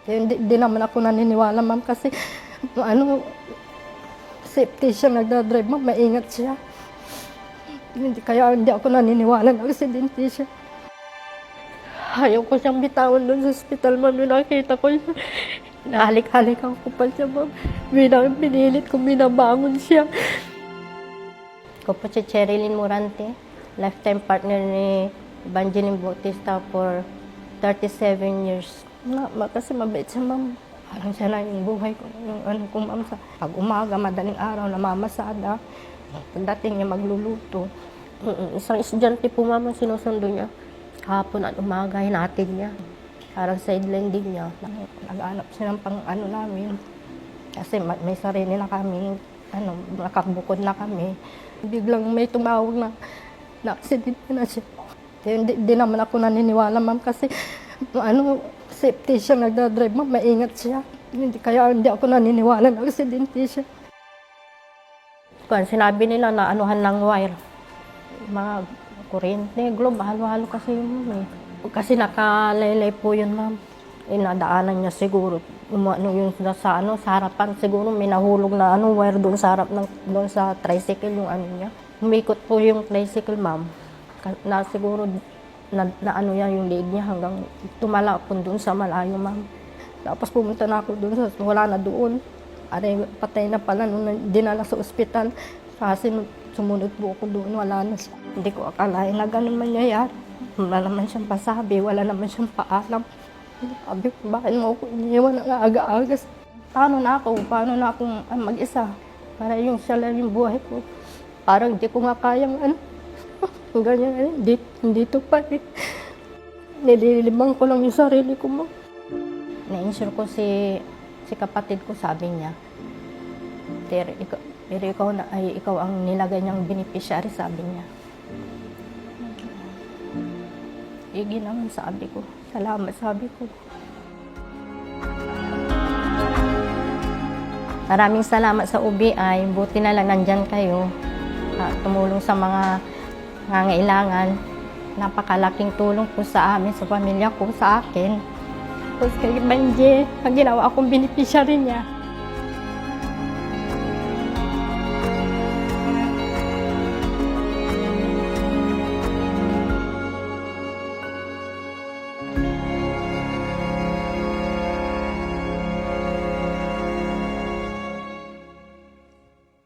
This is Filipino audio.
Hindi naman ako naniniwala, ma'am, kasi safety siya nagdadrive, ma'am, maingat siya. Kaya hindi ako naniniwala na aksidente siya. Ayaw ko siyang bitawan doon sa ospital, ma'am. Yung nakita ko siya, nahalik-halikan ko pa siya, ma'am. Pinilit ko, binabangon siya. Ako po si Cherilyn Morante, lifetime partner ni Evangeline Bautista for 37 years. Kasi mabait siya, ma'am. Parang siya lang yung buhay ko. Yung ko, ma'am, sa pag umaga, madaling araw, namamasada. Pagdating niya, magluluto. Isang estudyante po, ma'am, ang sinusundo niya. Hapon at umaga, hinatid niya. Parang sideline din niya. Nag-aanap siya ng namin. Kasi may sarili na kami, nakabukod na kami. Biglang may tumawag na aksidente na siya. Hindi naman ako naniniwala, ma'am, kasi safety siya nagdadrive, ma'am, maingat siya. Kaya hindi ako naniniwala na aksidente siya. Sinabi nila na anuhan ng wire. Mga kuryente, globe, halo-halo kasi yun, ma'am. Kasi nakalaylay po yun, ma'am. Nadaanan niya siguro. Yung sa harapan, siguro may nahulog na wire doon sa harap doon sa tricycle, yung niya. Umikot po yung tricycle, ma'am. Na siguro yung leg niya hanggang tumala po doon sa malayo, ma'am. Tapos pumunta na ako doon, wala na doon. Patay na pala nung dinala sa ospital. Kasi sumunod po ako doon, wala na siya. Hindi ko akalain na ganun mangyayari. Wala naman siyang pasabi, wala naman siyang paalam. Sabi ko, bakit mo ako iniwan ng aga-aga? Paano na akong mag-isa? Para yung siya lang yung buhay ko. Parang di ko nga kayang ganyan, dito pa eh. Nililibang ko lang yung sarili ko, mo. Na-insure ko si kapatid ko, sabi niya, pero ikaw ang nilagay niyang beneficiary, sabi niya. Igi naman, sabi ko. Salamat, sabi ko. Maraming salamat sa UBI. Buti na lang nandyan kayo. Tumulong sa mga nangangailangan. Napakalaking tulong po sa amin, sa pamilya ko, sa akin. Tapos kay Banje, ang ginawa akong beneficiary niya.